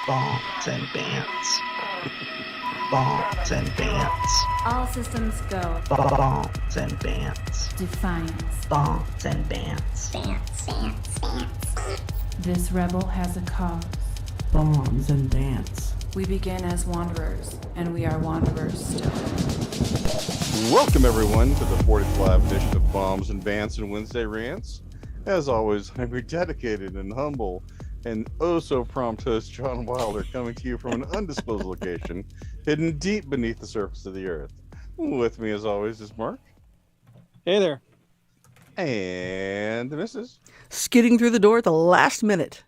Bants and Bants. Bants and Bants. All systems go. Bants and Bants. Defiance. Bants and Bants. This rebel has a cause. Bombs and Bants. We begin as wanderers, and we are wanderers still. Welcome, everyone, to the 40th live edition of Bombs and Bants and Wednesday Rants. As always, I'm your dedicated and humble and oh-so-prompt host, John Wilder, coming to you from an undisclosed location hidden deep beneath the surface of the earth. With me, as always, is Mark. Hey there. And the missus. Skidding through the door at the last minute.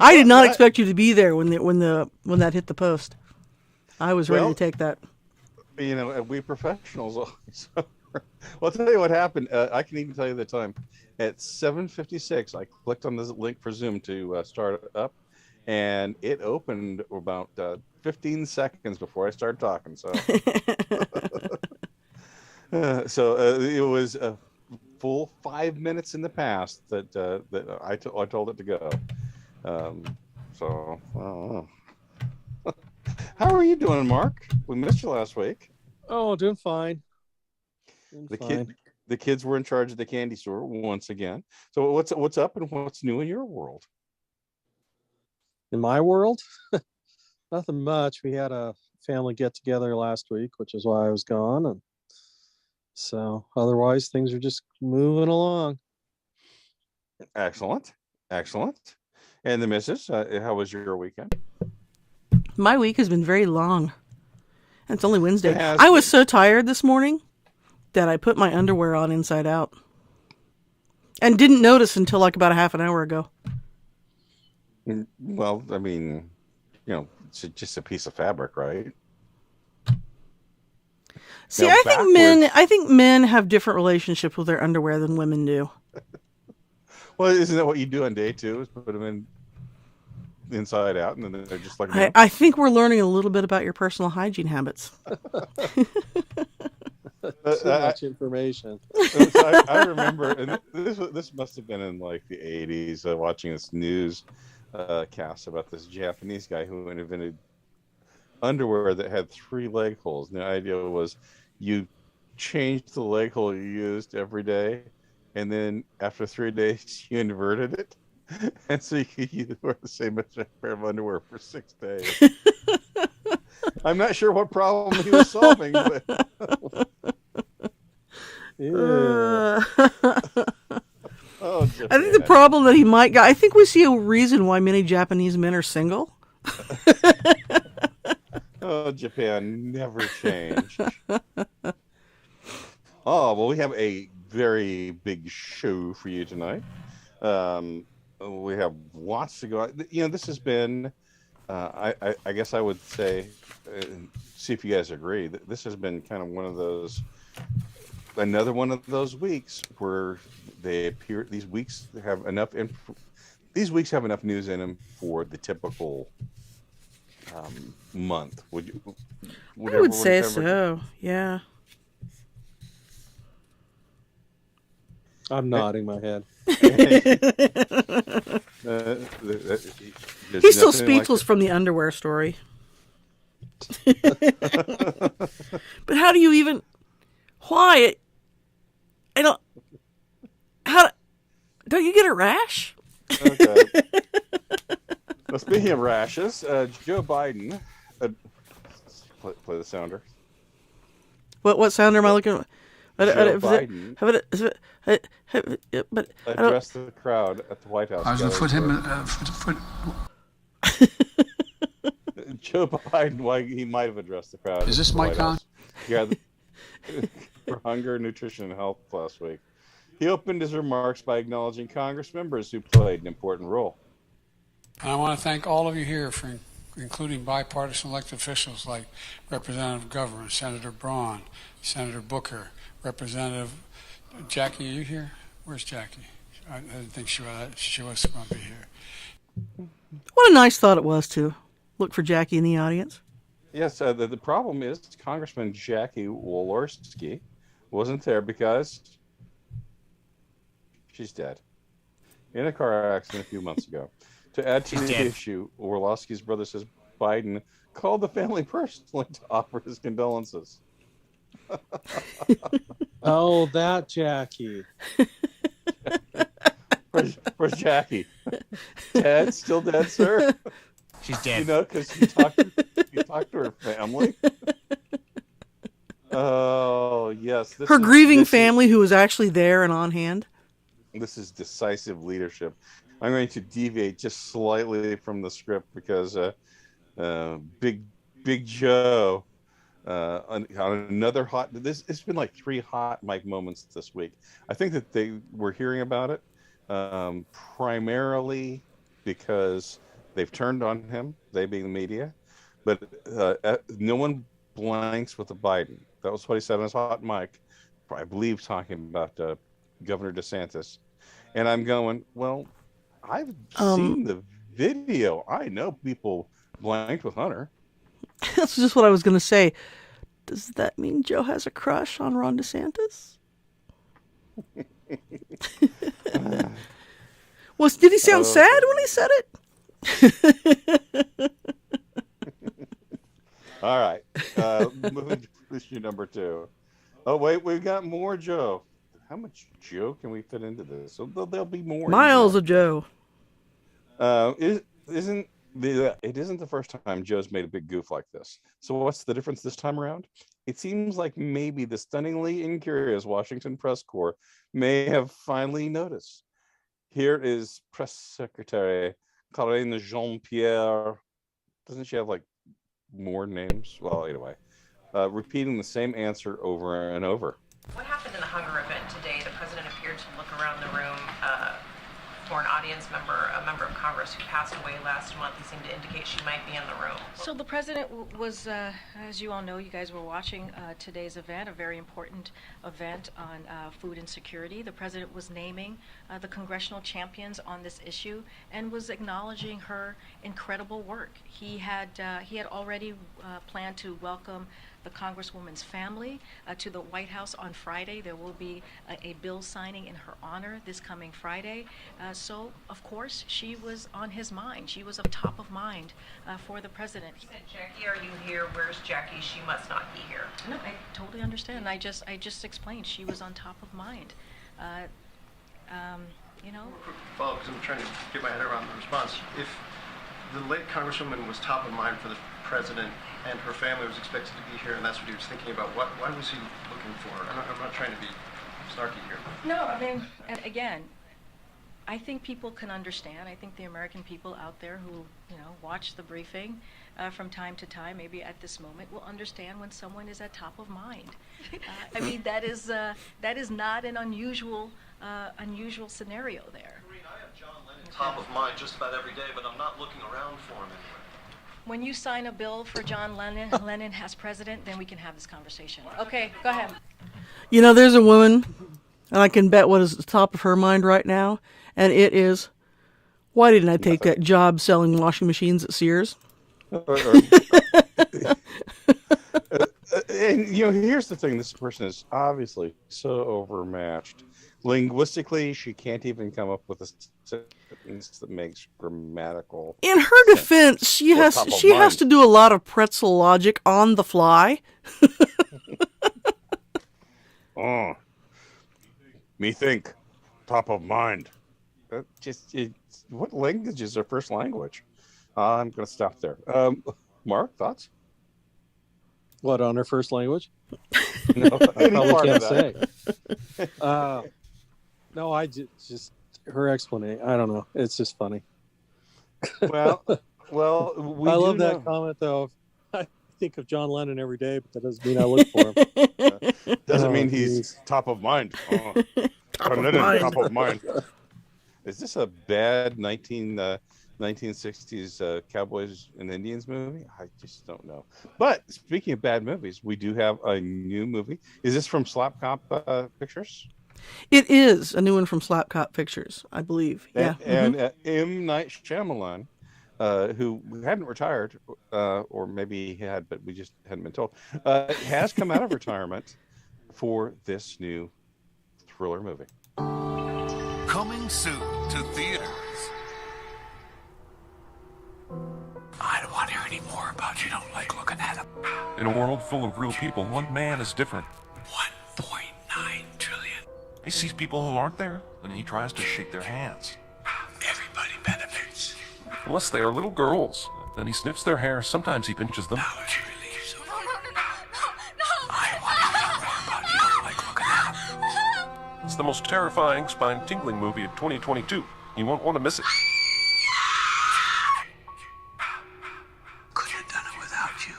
I did not expect you to be there when that hit the post. I was ready to take that. You know, we professionals always. Well, I'll tell you what happened. I can even tell you the time. At 7:56, I clicked on this link for Zoom to start up, and it opened about 15 seconds before I started talking. So, it was a full 5 minutes in the past that I told it to go. I don't know. How are you doing, Mark? We missed you last week. Oh, doing fine. The kids were in charge of the candy store once again. So what's up and what's new in your world? In my world, nothing much. We had a family get together last week, which is why I was gone, and so otherwise things are just moving along. Excellent. And the missus, how was your weekend? My week has been very long. And it's only Wednesday. I was so tired this morning that I put my underwear on inside out. And didn't notice until like about a half an hour ago. Well, I mean, you know, it's just a piece of fabric, right? See, now, I think men have different relationships with their underwear than women do. Well, isn't that what you do on day two? Is put them in inside out, and then they're just like. I think we're learning a little bit about your personal hygiene habits. Too much information. So I remember, and this must have been in like the 80s, watching this news cast about this Japanese guy who invented underwear that had 3 leg holes. And the idea was you changed the leg hole you used every day, and then after 3 days you inverted it, and so you could wear the same pair of underwear for 6 days. I'm not sure what problem he was solving, but I think the problem that he might got. I think we see a reason why many Japanese men are single. Oh, Japan never changed. Oh, well, we have a very big show for you tonight. We have lots to go. You know, this has been, I guess I would say, see if you guys agree, that this has been kind of another one of those weeks where they appear, these weeks have enough news in them for the typical month. I would say so, yeah. I'm nodding my head. He's still speechless from the underwear story. But how do you even? Why? Don't you get a rash? Okay. Well, speaking of rashes, Joe Biden. Play the sounder. What sounder am I looking at? Joe Biden addressed the crowd at the White House. I was going to put him. Joe Biden, why he might have addressed the crowd. Is this mic on? Yeah, for hunger, nutrition, and health last week. He opened his remarks by acknowledging Congress members who played an important role. And I want to thank all of you here for including bipartisan elected officials like Representative Governor, Senator Braun, Senator Booker, Representative Jackie. Are you here? Where's Jackie? I didn't think she was going to be here. What a nice thought it was to look for Jackie in the audience. Yes, the problem is Congressman Jackie Walorski wasn't there because she's dead in a car accident a few months ago. To add to the issue, Orlovsky's brother says Biden called the family personally to offer his condolences. Oh, that Jackie. Where's Jackie? Ted, still dead, sir? She's dead. You know, because you talked to her family. Oh, yes. Her grieving family who was actually there and on hand. This is decisive leadership. I'm going to deviate just slightly from the script because Big Joe on another hot. It's been like 3 hot mic moments this week. I think that they were hearing about it primarily because they've turned on him, they being the media, but no one blanks with the Biden. That was what he said on his hot mic, I believe, talking about Governor DeSantis. And I'm going, well, I've seen the video. I know people blanked with Hunter. That's just what I was going to say. Does that mean Joe has a crush on Ron DeSantis? Did he sound sad when he said it? All right. Moving to issue number 2. Oh, wait, we've got more Joe. How much Joe can we fit into this? So there'll be more. Miles of Joe. It isn't the first time Joe's made a big goof like this. So what's the difference this time around? It seems like maybe the stunningly incurious Washington press corps may have finally noticed. Here is Press Secretary Karine Jean-Pierre. Doesn't she have like more names? Well, anyway, repeating the same answer over and over. What happened in the hunger event today? The president appeared to look around the room for an audience member, a member of Congress who passed away last month. He seemed to indicate she might be in the room. So the president was, as you all know, you guys were watching today's event, a very important event on food insecurity. The president was naming the congressional champions on this issue and was acknowledging her incredible work. He had already planned to welcome the Congresswoman's family to the White House on Friday. There will be a bill signing in her honor this coming Friday. So, of course, she was on his mind. She was top of mind for the president. He said, Jackie, are you here? Where's Jackie? She must not be here. No, I totally understand. I just explained she was on top of mind. You know. Quick follow-up, because I'm trying to get my head around the response. If the late Congresswoman was top of mind for the president and her family was expected to be here, and that's what he was thinking about, why was he looking for her? I'm not trying to be snarky here. No, I mean, and again, I think people can understand. I think the American people out there who, watch the briefing from time to time, maybe at this moment, will understand when someone is at top of mind. I mean, that is not an unusual scenario there. I have John Lennon top of mind just about every day, but I'm not looking around for him anywhere. When you sign a bill for John Lennon as president, then we can have this conversation. Okay, go ahead. There's a woman, and I can bet what is at the top of her mind right now, and it is, why didn't I take that job selling washing machines at Sears? And here's the thing: this person is obviously so overmatched. Linguistically, she can't even come up with a sentence that makes grammatical. In her defense, she has to do a lot of pretzel logic on the fly. Me think, top of mind. What language is her first language? I'm going to stop there. Mark, thoughts? What, on her first language? No, I probably can't say. No, I just her explanation. I don't know. It's just funny. Well, I love that comment though. I think of John Lennon every day, but that doesn't mean I look for him. Doesn't mean he's top of mind. Top of mind. Is this a bad 1960s Cowboys and Indians movie? I just don't know. But speaking of bad movies, we do have a new movie. Is this from Slap Cop Pictures? It is a new one from Slap Cop Pictures, I believe. Yeah. And M. Night Shyamalan, who hadn't retired, or maybe he had, but we just hadn't been told, has come out of retirement for this new thriller movie. Coming soon to theaters. about you don't like looking at him. In a world full of real people, one man is different. 1.9 trillion. He sees people who aren't there, and he tries to shake their hands. Everybody benefits. Unless they are little girls. Then he sniffs their hair, sometimes he pinches them. Now she relieves them. I want to know more about you don't like looking at him. It's the most terrifying, spine-tingling movie of 2022. You won't want to miss it. Couldn't have done it without you.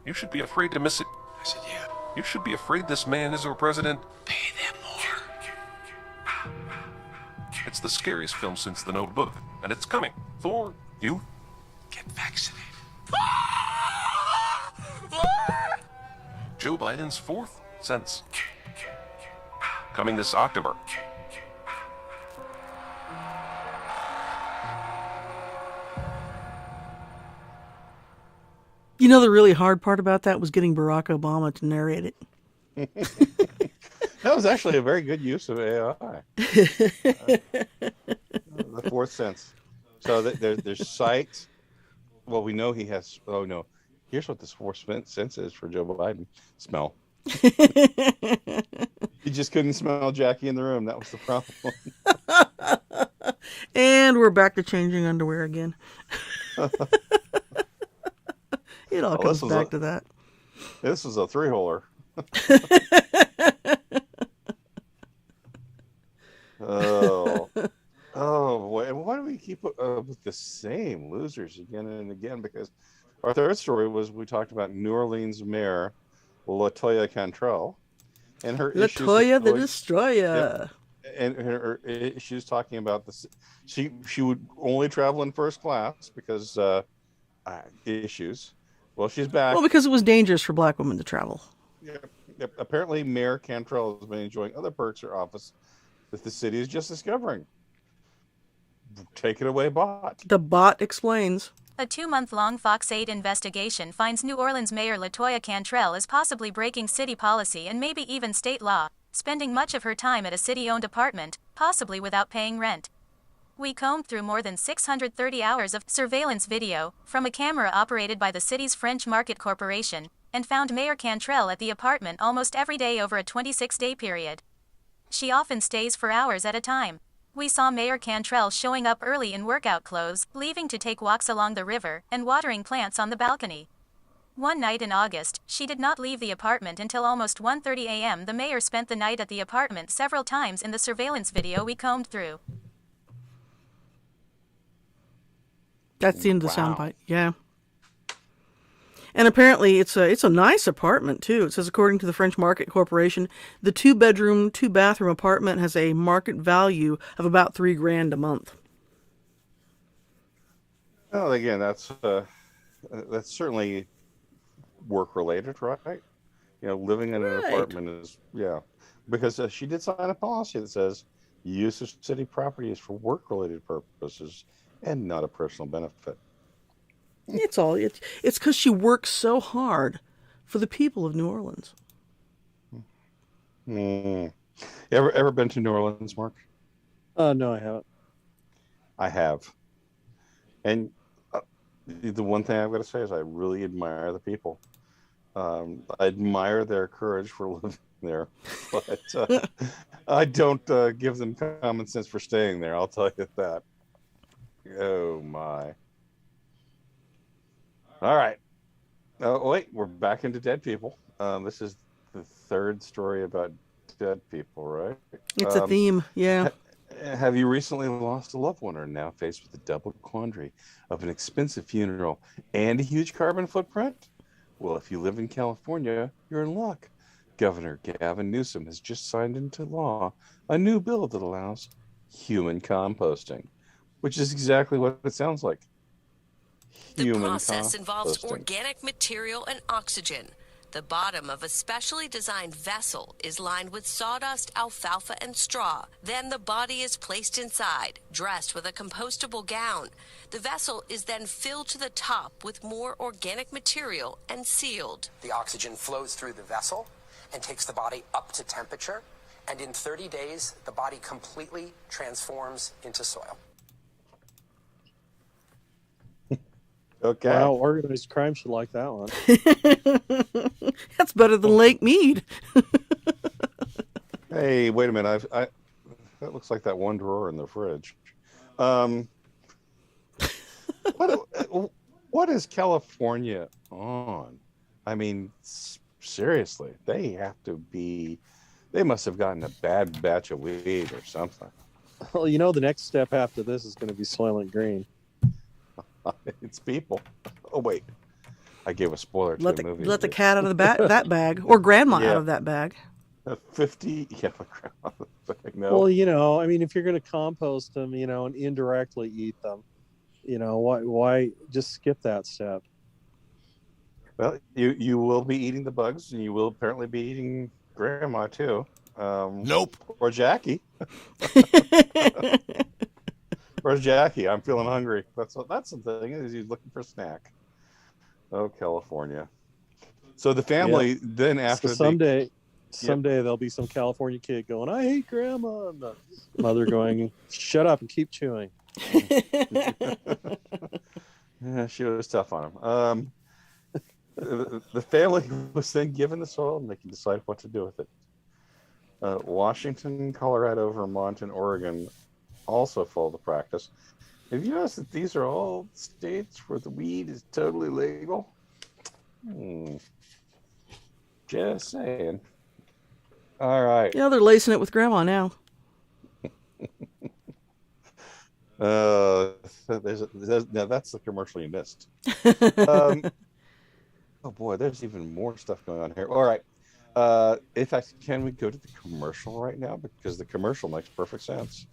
You should be afraid to miss it. I said, yeah. You should be afraid this man is our president. Pay them more. It's the scariest film since The Notebook, and it's coming for you. Get vaccinated. Joe Biden's fourth sense. Coming this October. You know, the really hard part about that was getting Barack Obama to narrate it. That was actually a very good use of AI. The fourth sense. So there's sight. Well, we know he has. Oh no! Here's what this fourth sense is for Joe Biden: smell. He just couldn't smell Jackie in the room. That was the problem. And we're back to changing underwear again. It all comes back to that. This was a 3-holer. Boy. Why do we keep with the same losers again and again? Because our third story was we talked about New Orleans Mayor LaToya Cantrell and her LaToya the Destroyer. Yep. And she was talking about this. She would only travel in first class because issues. Well, she's back. Well, because it was dangerous for black women to travel. Yep. Apparently, Mayor Cantrell has been enjoying other perks or office that the city is just discovering. Take it away, bot. The bot explains. A 2-month-long Fox 8 investigation finds New Orleans Mayor LaToya Cantrell is possibly breaking city policy and maybe even state law, spending much of her time at a city-owned apartment, possibly without paying rent. We combed through more than 630 hours of surveillance video from a camera operated by the city's French Market Corporation and found Mayor Cantrell at the apartment almost every day over a 26-day period. She often stays for hours at a time. We saw Mayor Cantrell showing up early in workout clothes, leaving to take walks along the river, and watering plants on the balcony. One night in August, she did not leave the apartment until almost 1:30 a.m. The mayor spent the night at the apartment several times in the surveillance video we combed through. That's the end of the soundbite. Yeah. And apparently it's a nice apartment too. It says according to the French Market Corporation, the 2-bedroom, 2-bathroom apartment has a market value of about $3,000 a month. Well, again, that's certainly work related, right? You know, living in an apartment is because she did sign a policy that says use of city property is for work related purposes and not a personal benefit. It's because she works so hard for the people of New Orleans. Ever been to New Orleans, Mark? No, I haven't. I have. And the one thing I've got to say is I really admire the people. I admire their courage for living there, but I don't give them common sense for staying there. I'll tell you that. Oh my. All right. Oh wait, we're back into dead people. This is the third story about dead people, right? It's a theme, yeah. Have you recently lost a loved one or are now faced with the double quandary of an expensive funeral and a huge carbon footprint? Well, if you live in California, you're in luck. Governor Gavin Newsom has just signed into law a new bill that allows human composting, which is exactly what it sounds like. The process involves organic material and oxygen. The bottom of a specially designed vessel is lined with sawdust, alfalfa, and straw. Then the body is placed inside, dressed with a compostable gown. The vessel is then filled to the top with more organic material and sealed. The oxygen flows through the vessel and takes the body up to temperature. And in 30 days, the body completely transforms into soil. Okay. Wow, organized crime should like that one. That's better than Lake Mead. Hey, wait a minute. That looks like that one drawer in the fridge. What is California on? I mean, seriously, they must have gotten a bad batch of weed or something. Well, the next step after this is going to be Soylent Green. It's people. Oh, wait. I gave a spoiler to the movie. Let the cat out of that bag, or grandma out of that bag. 50, yeah, grandma. No. Well, I mean, if you're going to compost them, and indirectly eat them, why just skip that step? Well, you will be eating the bugs, and you will apparently be eating grandma too. Nope. Or Jackie. Where's Jackie? I'm feeling hungry. That's the thing, is he's looking for a snack. Oh, California. So the family then after someday there'll be some California kid going, "I hate grandma," and the mother going, "Shut up and keep chewing." Yeah, she was tough on him. The family was then given the soil, and they can decide what to do with it. Washington, Colorado, Vermont, and Oregon also follow the practice. Have you noticed that these are all states where the weed is totally legal? Just saying. All right. Yeah, they're lacing it with grandma now. Now that's the commercial you missed. Oh boy, there's even more stuff going on here. All right. In fact, can we go to the commercial right now? Because the commercial makes perfect sense.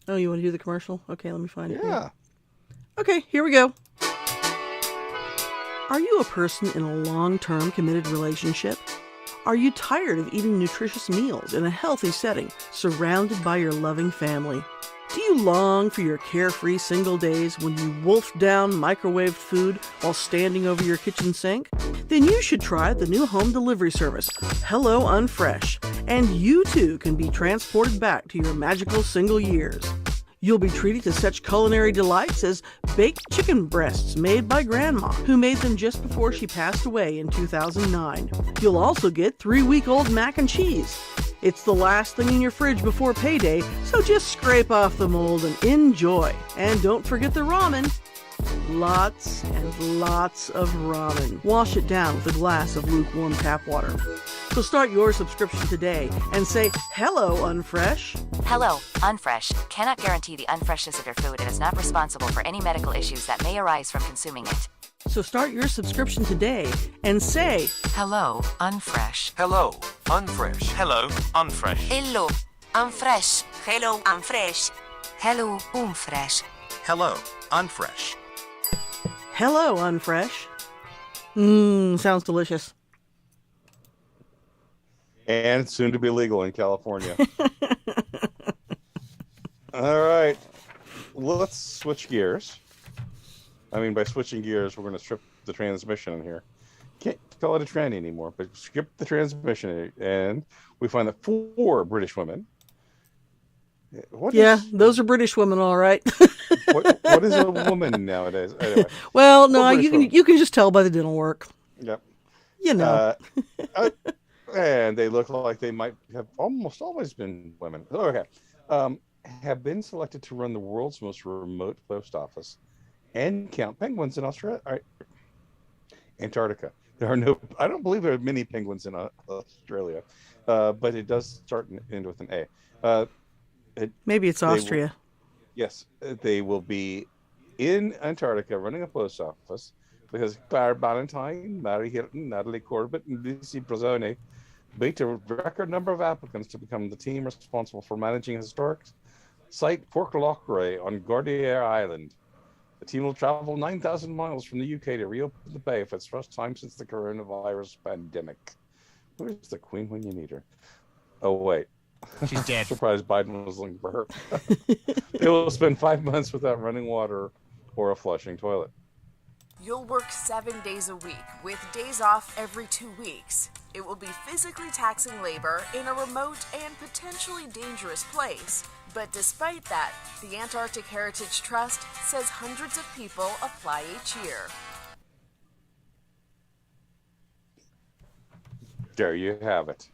Oh, you want to do the commercial? Okay, let me find it. Yeah. Okay, here we go. Are you a person in a long-term committed relationship? Are you tired of eating nutritious meals in a healthy setting, surrounded by your loving family? Do you long for your carefree single days when you wolf down microwaved food while standing over your kitchen sink? Then you should try the new home delivery service, Hello Unfresh, and you too can be transported back to your magical single years. You'll be treated to such culinary delights as baked chicken breasts made by Grandma, who made them just before she passed away in 2009. You'll also get 3-week-old mac and cheese. It's the last thing in your fridge before payday, so just scrape off the mold and enjoy. And don't forget the ramen. Lots and lots of ramen. Wash it down with a glass of lukewarm tap water. So start your subscription today and say, "Hello, Unfresh." Hello, Unfresh cannot guarantee the unfreshness of your food and is not responsible for any medical issues that may arise from consuming it. So start your subscription today and say, "Hello, Unfresh." Hello, Unfresh. Hello, Unfresh. Hello, Unfresh. Hello, Unfresh. Hello, Unfresh. Hello, Unfresh. "Hello, Unfresh." Sounds delicious. And soon to be legal in California. All right. Let's switch gears. I mean, by switching gears, we're going to strip the transmission in here. Can't call it a tranny anymore, but skip the transmission. And we find that 4 British women. Those are British women, all right. What is a woman nowadays? Anyway, well, no, you can just tell by the dental work. Yep. You know. And they look like they might have almost always been women. Okay. Have been selected to run the world's most remote post office and count penguins in Australia. All right. Antarctica. I don't believe there are many penguins in Australia, but it does start and end with an A. Maybe it's Austria. Yes, they will be in Antarctica running a post office because Claire Ballantyne, Mary Hilton, Natalie Corbett, and Lucy Brazzoni beat a record number of applicants to become the team responsible for managing historic site Port Lochray on Gordelier Island. The team will travel 9,000 miles from the UK to reopen the bay for its first time since the coronavirus pandemic. Where's the Queen when you need her? Oh, wait. She's dead. Surprised Biden was looking for her. They will spend 5 months without running water or a flushing toilet. You'll work 7 days a week, with days off every 2 weeks. It will be physically taxing labor in a remote and potentially dangerous place. But despite that, the Antarctic Heritage Trust says hundreds of people apply each year. There you have it.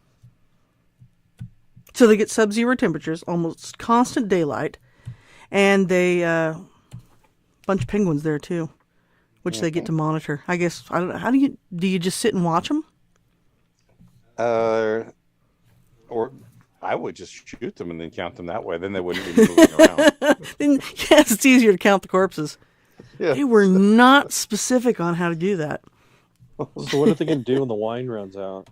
So they get sub-zero temperatures, almost constant daylight, and they bunch of penguins there too, which they get to monitor. I guess I don't know. How do you just sit and watch them? Or I would just shoot them and then count them that way. Then they wouldn't be moving around. Then, yes, it's easier to count the corpses. Yeah. They were not specific on how to do that. So what are they going to do when the wine runs out?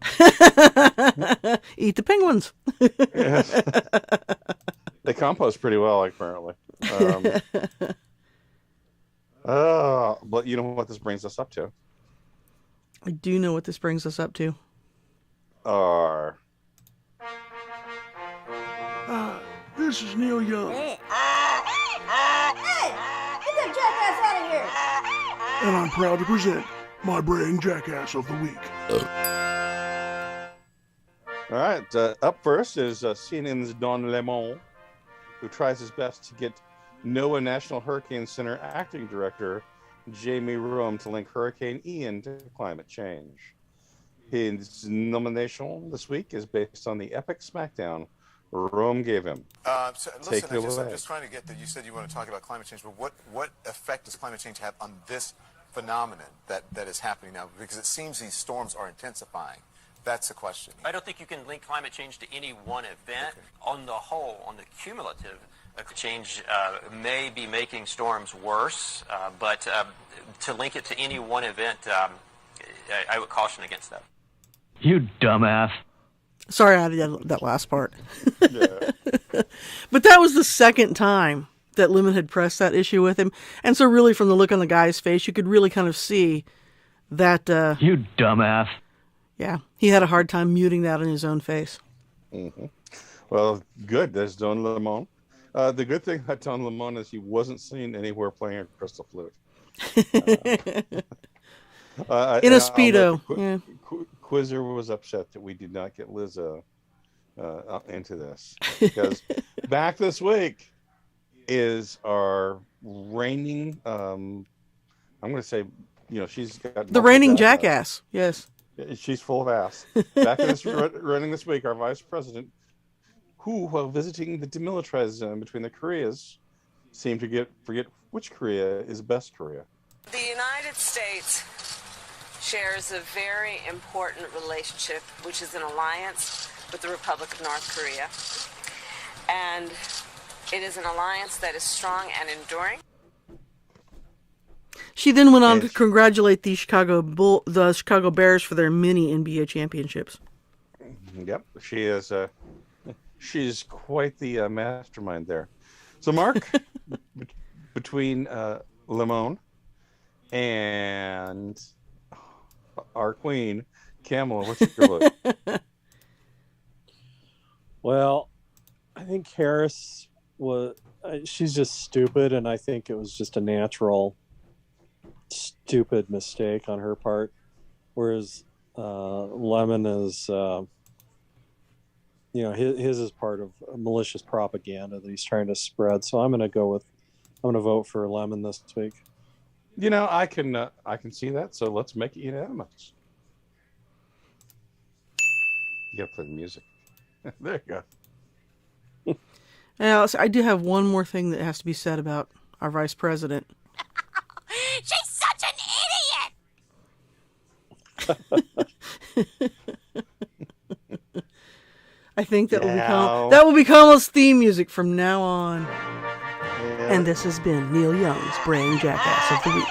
Eat the penguins. Yes. They compost pretty well, apparently. But you know what this brings us up to? I do know what this brings us up to. This is Neil Young. Hey, get that jackass out of here! And I'm proud to present my brain jackass of the week. All right. Up first is CNN's Don Lemon, who tries his best to get NOAA National Hurricane Center acting director Jamie Rome to link Hurricane Ian to climate change. His nomination this week is based on the epic smackdown Rome gave him. Listen, I'm just trying to get that. You said you want to talk about climate change, but what effect does climate change have on this phenomenon that is happening now? Because it seems these storms are intensifying. That's the question. I don't think you can link climate change to any one event. Okay. On the whole, on the cumulative, change may be making storms worse, but to link it to any one event, I would caution against that. You dumbass. Sorry, I did that last part. Yeah. But that was the second time that Lemon had pressed that issue with him. And so really from the look on the guy's face, you could really kind of see that... you dumbass. Yeah, he had a hard time muting that in his own face. Mm-hmm. Well, good. There's Don Lemon. The good thing about Don Lemon is he wasn't seen anywhere playing a crystal flute. In a Speedo. Yeah. Quizzer was upset that we did not get Liz into this. Because back this week is our reigning, I'm going to say, she's got... The reigning jackass, yes. She's full of ass. Back in this running this week, our vice president, who, while visiting the demilitarized zone between the Koreas, seemed to forget which Korea is best Korea. The United States shares a very important relationship, which is an alliance with the Republic of North Korea. And it is an alliance that is strong and enduring. She then went on to congratulate the Chicago Bears for their mini NBA championships. Yep, she is. She's quite the mastermind there. So, Mark, between Lemon and our queen, Kamala, what's your vote? Well, I think Harris she's just stupid, and I think it was just a natural stupid mistake on her part, whereas Lemon is his is part of malicious propaganda that he's trying to spread. So I'm going to vote for Lemon this week. I can see that, so let's make it unanimous. You gotta play the music. There you go. Now, I do have one more thing that has to be said about our vice president. She's such an idiot! I think that will become us theme music from now on. Yeah. And this has been Neil Young's Brain Jackass of the Week.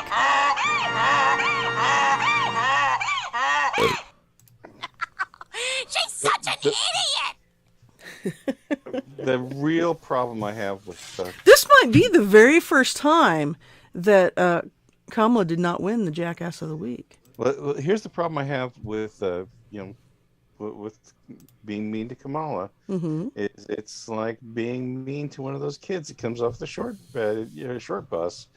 She's such an idiot! The real problem I have with this might be the very first time that Kamala did not win the Jackass of the Week. Well, here's the problem I have with with being mean to Kamala. Mm-hmm. It's like being mean to one of those kids that comes off the short bus.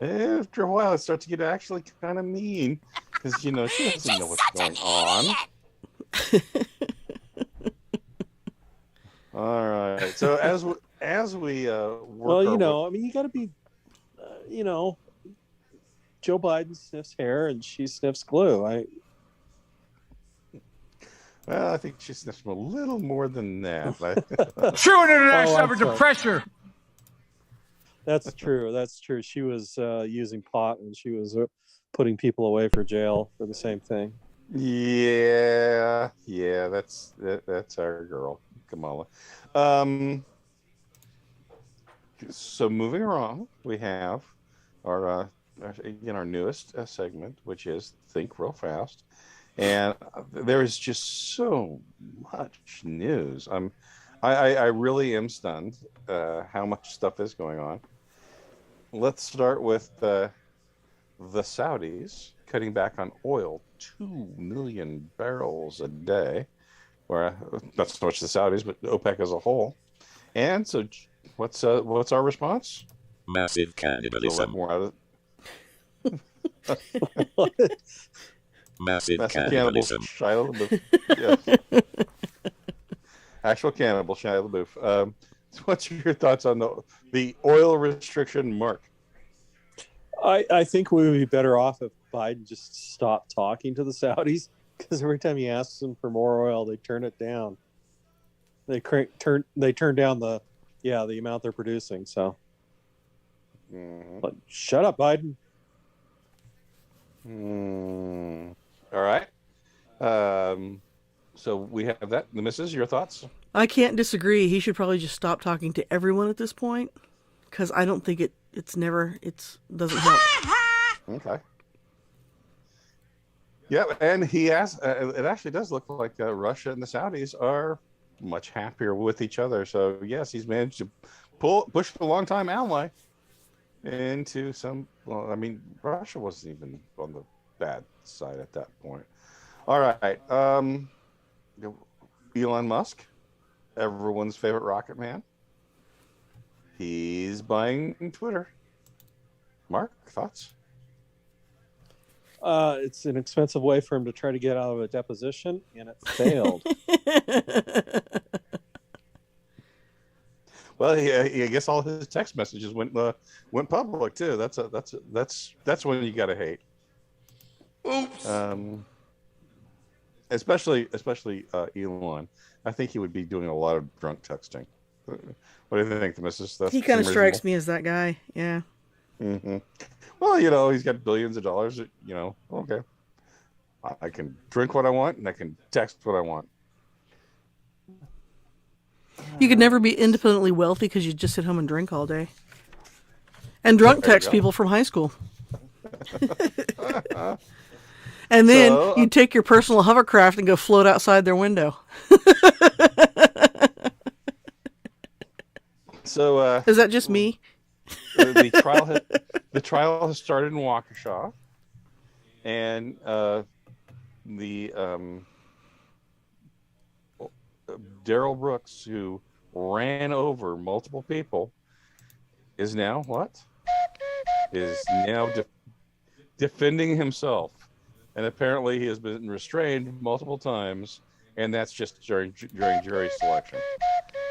After a while, it starts to get actually kind of mean because she doesn't know what's going on. All right. So as we work Well, our way- I mean, you got to be, Joe Biden sniffs hair and she sniffs glue. Well, I think she sniffs a little more than that. True international Oh, I'm average of sorry. pressure. That's true. That's true. She was using pot and she was putting people away for jail for the same thing. Yeah, that's our girl, Kamala. So moving along, we have our newest segment, which is Think Real Fast, and there is just so much news. I really am stunned how much stuff is going on. Let's start with the Saudis cutting back on oil, 2 million barrels a day, or not so much the Saudis, but OPEC as a whole. And so, what's our response? Massive cannibalism. More out of Massive cannibalism. Shia LaBeouf. Yes. Actual cannibal Shia LaBeouf. What's your thoughts on the oil restriction, Mark? I think we would be better off if Biden just stopped talking to the Saudis, because every time he asks them for more oil, they turn it down. They turn down the amount they're producing. So, but shut up, Biden. All right. So we have that. The missus, your thoughts? I can't disagree. He should probably just stop talking to everyone at this point, because I don't think it doesn't help. Okay. Yeah, and he asked. It actually does look like Russia and the Saudis are much happier with each other. So yes, he's managed to push the longtime ally into some. Well, I mean, Russia wasn't even on the bad side at that point. All right. Elon Musk, everyone's favorite rocket man. He's buying Twitter. Mark, thoughts? It's an expensive way for him to try to get out of a deposition, and it failed. Well, I guess all his text messages went public too. That's when you gotta hate. Oops. Especially Elon. I think he would be doing a lot of drunk texting. What do you think, Mrs.? He kind of strikes me as that guy. Yeah. Mm-hmm. Well, he's got billions of dollars. Okay. I can drink what I want and I can text what I want. You could never be independently wealthy because you just sit home and drink all day. And drunk text people from high school. And then you take your personal hovercraft and go float outside their window. So is that just me? The trial has started in Waukesha, and Daryl Brooks, who ran over multiple people, is now defending himself, and apparently he has been restrained multiple times, and that's just during jury selection,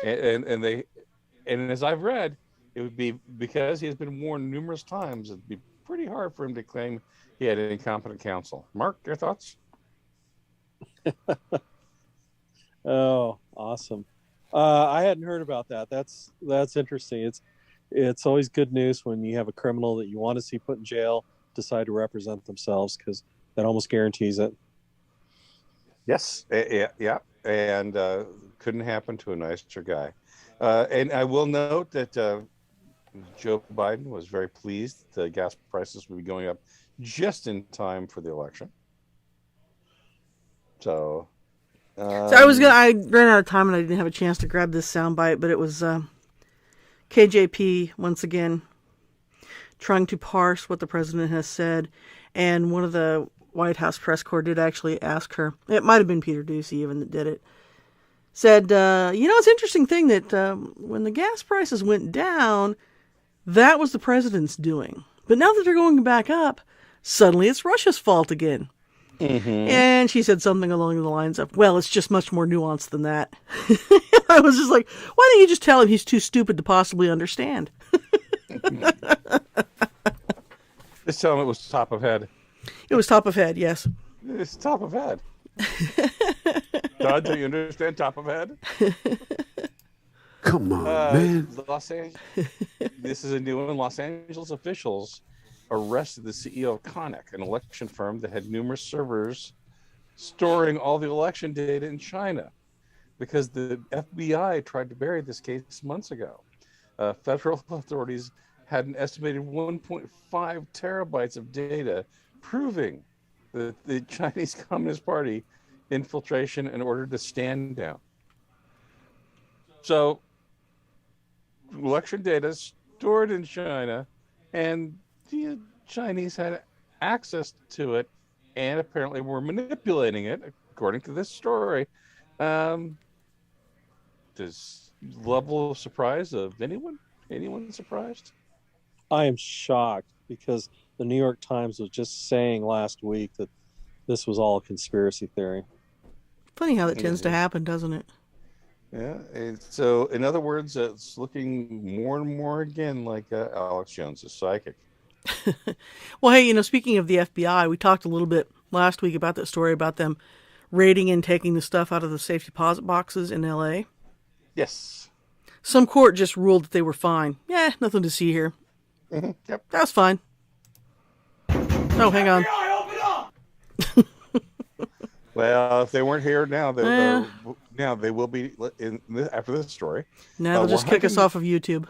and as I've read, it would be because he has been warned numerous times. It'd be pretty hard for him to claim he had incompetent counsel. Mark, your thoughts? Oh, awesome! I hadn't heard about that. That's interesting. It's always good news when you have a criminal that you want to see put in jail decide to represent themselves, because that almost guarantees it. Yes, yeah, and couldn't happen to a nicer guy. And I will note that Joe Biden was very pleased that the gas prices would be going up just in time for the election. So I ran out of time and I didn't have a chance to grab this soundbite, but it was KJP once again trying to parse what the president has said, and one of the White House press corps did actually ask her. It might have been Peter Doocy even that did it. Said, it's an interesting thing that when the gas prices went down, that was the president's doing. But now that they're going back up, suddenly it's Russia's fault again. And she said something along the lines of, well, it's just much more nuanced than that. I was just like, why don't you just tell him he's too stupid to possibly understand? Just tell him it was top of head. It was top of head, yes. It's top of head. Todd, do you understand top of head? Come on, man. Los Angeles. This is a new one. Los Angeles officials arrested the CEO of Connect, an election firm that had numerous servers storing all the election data in China, because the FBI tried to bury this case months ago. Federal authorities had an estimated 1.5 terabytes of data proving that the Chinese Communist Party infiltration in order to stand down. So, election data stored in China, and the Chinese had access to it, and apparently were manipulating it, according to this story. Does level of surprise of anyone? Anyone surprised? I am shocked because the New York Times was just saying last week that this was all a conspiracy theory. Funny how that tends to happen, doesn't it? Yeah. So, in other words, it's looking more and more again like Alex Jones is psychic. Well, hey, speaking of the FBI, we talked a little bit last week about that story about them raiding and taking the stuff out of the safe deposit boxes in L.A. Yes. Some court just ruled that they were fine. Yeah, nothing to see here. Mm-hmm. Yep. That was fine. Oh, hang on. Well, if they weren't here now, they will be after this story. Now they'll just kick us off of YouTube.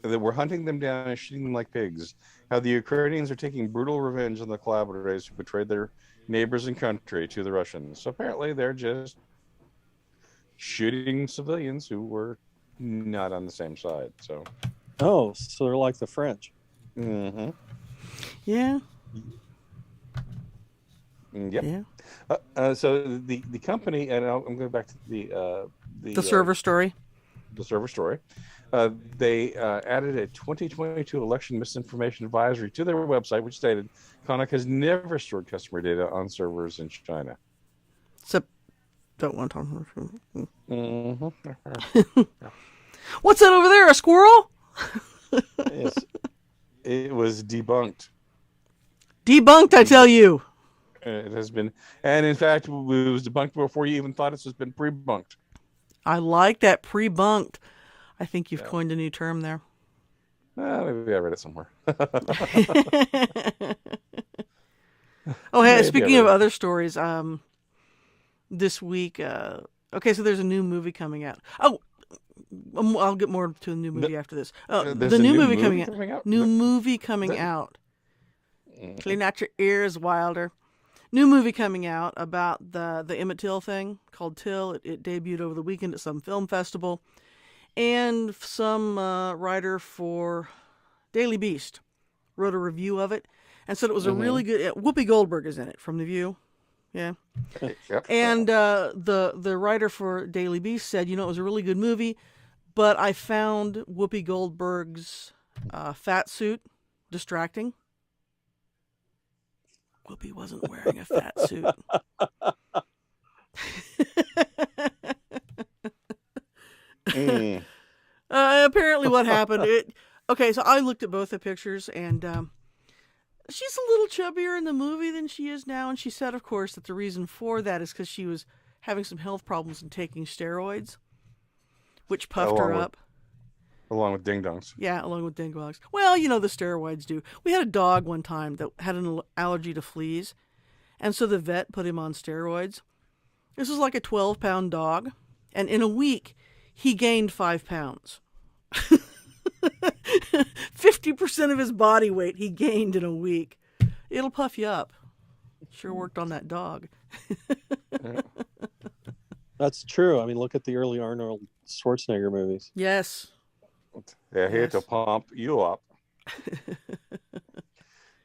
We're hunting them down and shooting them like pigs. How the Ukrainians are taking brutal revenge on the collaborators who betrayed their neighbors and country to the Russians. So apparently they're just shooting civilians who were not on the same side. So they're like the French. Mm-hmm. Yeah. Yep. Yeah. So the company, and I'm going back to the server story. The server story. They added a 2022 election misinformation advisory to their website, which stated Konak has never stored customer data on servers in China. Except that one time. Mm-hmm. What's that over there? A squirrel? Yes. It was debunked. Debunked, I tell you. It has been, and in fact, it was debunked before you even thought it has been pre-bunked. I like that, pre-bunked. I think you've coined a new term there. Maybe I read it somewhere. Oh, hey, speaking of other stories, this week, okay, so there's a new movie coming out. Oh, I'll get more to the new movie after this. The new movie coming out. New movie coming out. Clean out your ears, Wilder. New movie coming out about the Emmett Till thing called Till. It debuted over the weekend at some film festival. And some writer for Daily Beast wrote a review of it and said it was a really good... Whoopi Goldberg is in it from The View. Yeah. Yep. And the writer for Daily Beast said, it was a really good movie, but I found Whoopi Goldberg's fat suit distracting. Whoopi wasn't wearing a fat suit. Apparently what happened, okay, so I looked at both the pictures, and she's a little chubbier in the movie than she is now, and she said, of course, that the reason for that is because she was having some health problems and taking steroids, which puffed her up. Along with ding-dongs. Yeah, along with ding-dongs. Well, the steroids do. We had a dog one time that had an allergy to fleas, and so the vet put him on steroids. This was like a 12-pound dog, and in a week, he gained 5 pounds. 50% of his body weight he gained in a week. It'll puff you up. Sure worked on that dog. That's true. I mean, look at the early Arnold Schwarzenegger movies. Yes. They're here to pump you up.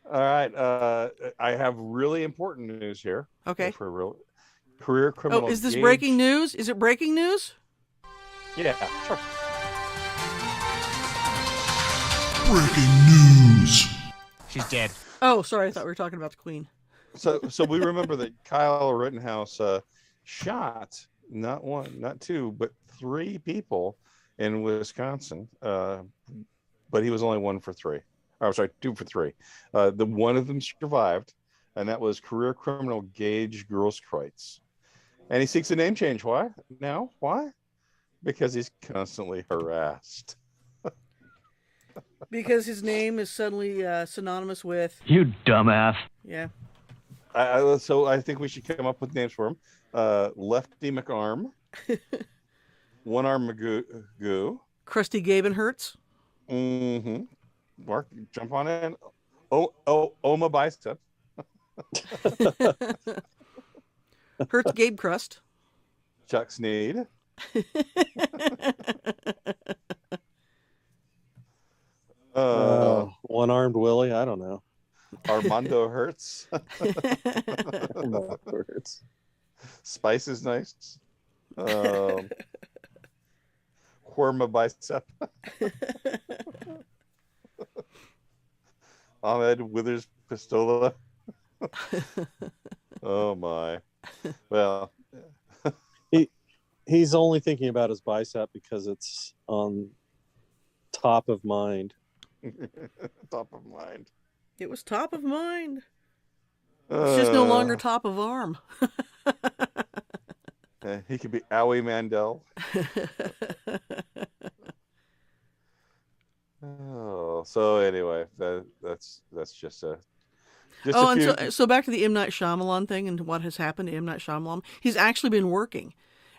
All right. I have really important news here. Okay. For real career criminal. Oh, is this breaking news? Is it breaking news? Yeah, sure. Breaking news. She's dead. Oh, sorry. I thought we were talking about the Queen. So we remember that Kyle Rittenhouse shot not one, not two, but 3 people in Wisconsin. But he was only 1 for 3. Oh, sorry, 2 for 3. The one of them survived, and that was career criminal Gage Grosskreutz. And he seeks a name change. Why? Now? Why? Because he's constantly harassed. Because his name is suddenly synonymous with... You dumbass. Yeah. So I think we should come up with names for him. Lefty McArm. One Arm Magoo. Krusty Gabenhertz. Mm-hmm. Mark, jump on in. Oma Bicep. Hertz Gabe Crust. Chuck Sneed. One-armed Willie. I don't know. Armando Hertz. Armando Hertz. Spice is nice. Horma Bicep. Ahmed Withers Pistola. Oh my. Well, he's only thinking about his bicep because it's on top of mind. Top of mind. It was top of mind. It's just no longer top of arm. He could be Owie Mandel. Oh, so anyway, that's just a. So back to the M. Night Shyamalan thing and what has happened to M. Night Shyamalan. He's actually been working,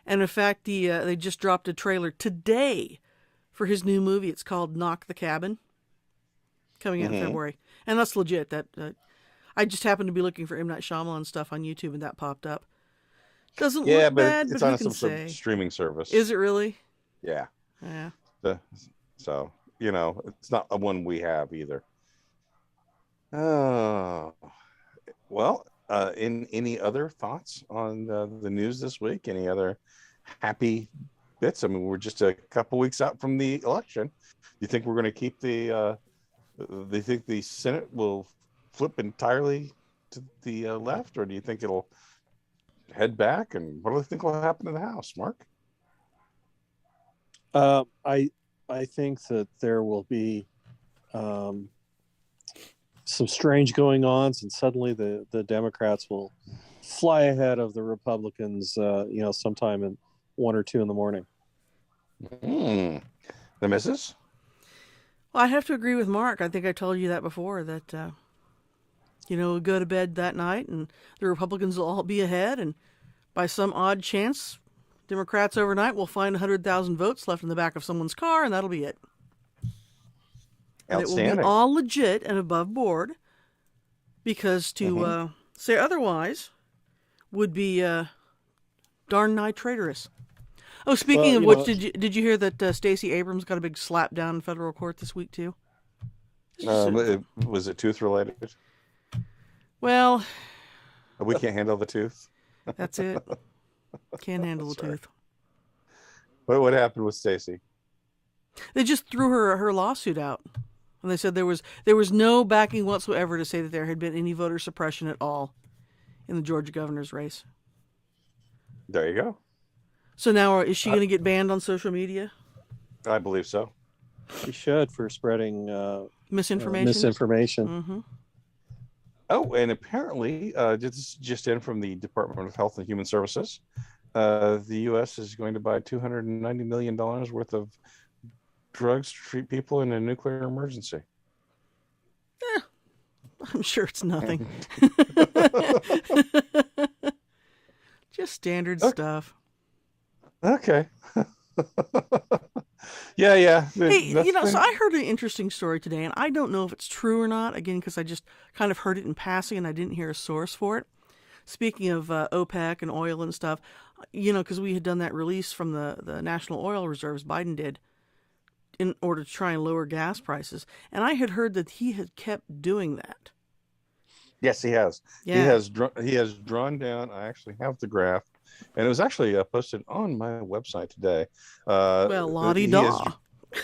and in fact, they just dropped a trailer today for his new movie. It's called Knock the Cabin, coming out in February, and that's legit. That I just happened to be looking for M. Night Shyamalan stuff on YouTube, and that popped up. Doesn't look bad, it's but on who can some say? streaming service. Is it really? Yeah. Yeah. So it's not one we have either. Oh, well. In any other thoughts on the news this week? Any other happy bits? I mean, we're just a couple weeks out from the election. Do you think we're going to keep the? Do you think the Senate will flip entirely to the left, or do you think it'll head back? And what do you think will happen to the House, Mark? I think that there will be some strange going-ons, and suddenly the Democrats will fly ahead of the Republicans, sometime in 1 or 2 in the morning. The missus? Well, I have to agree with Mark. I think I told you that before, that, we'll go to bed that night and the Republicans will all be ahead, and by some odd chance, Democrats overnight will find 100,000 votes left in the back of someone's car, and that'll be it. And it will be all legit and above board, because to say otherwise would be darn nigh traitorous. Oh, speaking of which, did you hear that Stacy Abrams got a big slap down in federal court this week too? Was it tooth related? Well, we can't handle the tooth. That's it. Can't handle the tooth. What happened with Stacy? They just threw her lawsuit out. And they said there was no backing whatsoever to say that there had been any voter suppression at all in the Georgia governor's race. There you go. So now is she going to get banned on social media? I believe so. She should, for spreading misinformation. Mm-hmm. Oh, and apparently, just in from the Department of Health and Human Services, the U.S. is going to buy $290 million worth of drugs to treat people in a nuclear emergency. I'm sure it's nothing. Just standard stuff. Okay. Yeah. Hey, so I heard an interesting story today, and I don't know if it's true or not, again, because I just kind of heard it in passing and I didn't hear a source for it. Speaking of OPEC and oil and stuff, because we had done that release from the National Oil Reserves, Biden did, in order to try and lower gas prices. And I had heard that he had kept doing that. Yes, he has. Yeah. He has drawn down, I actually have the graph, and it was actually posted on my website today. Well, la-di-da.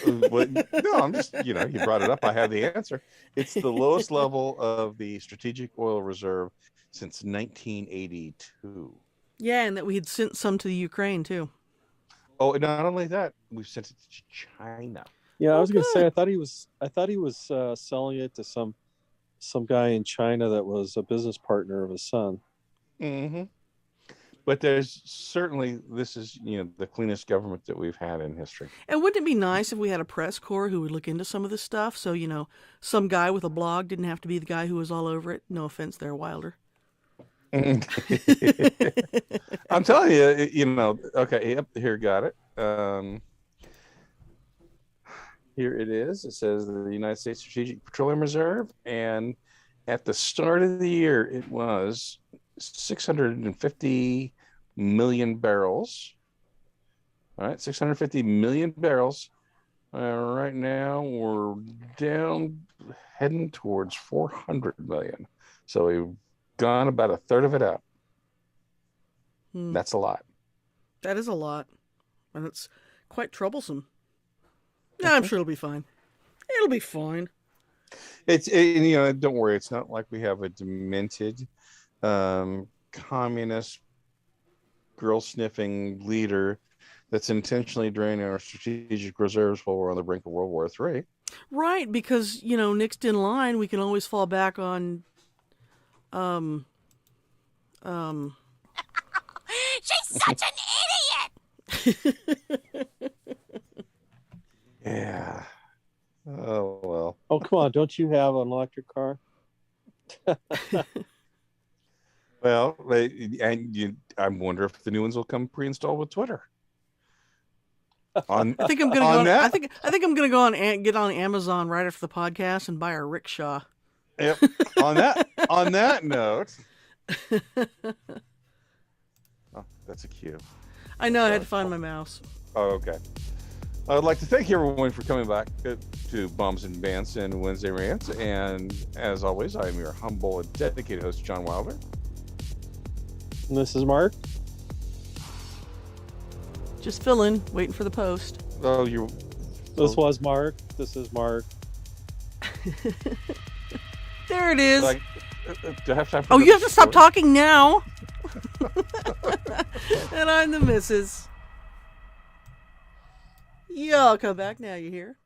No, I'm just, you brought it up. I have the answer. It's the lowest level of the strategic oil reserve since 1982. Yeah, and that we had sent some to the Ukraine too. Oh, and not only that, we've sent it to China. Yeah, I was going to say, I thought he was selling it to some guy in China that was a business partner of his son. Mm-hmm. But this is, the cleanest government that we've had in history. And wouldn't it be nice if we had a press corps who would look into some of this stuff? So, some guy with a blog didn't have to be the guy who was all over it. No offense there, Wilder. I'm telling you, okay, yep, here, got it. Here it is. It says the United States Strategic Petroleum Reserve, and at the start of the year, it was 650 million barrels. All right, 650 million barrels. Right now, we're down, heading towards 400 million. So we've gone about a third of it out. That's a lot. That is a lot. And it's quite troublesome. No, I'm sure it'll be fine. It'll be fine. Don't worry. It's not like we have a demented, communist, girl-sniffing leader that's intentionally draining our strategic reserves while we're on the brink of World War III. Right, because, next in line, we can always fall back on, She's such an idiot! Yeah. Oh, well. Oh, come on. Don't you have an electric car? Well, I wonder if the new ones will come pre-installed with Twitter. I think I'm gonna go. I think I'm gonna go on and get on Amazon right after the podcast and buy a rickshaw. Yep. On that note. Oh, that's a cue. I know. I had to find my mouse. Oh, okay. I'd like to thank everyone for coming back to Bombs and Bants and Wednesday Rants. And as always, I am your humble and dedicated host, John Wilder. And this is Mark. Just filling, waiting for the post. Oh, This was Mark. This is Mark. There it is. Do I have time for you have to stop talking now. And I'm the missus. Y'all come back now, you hear?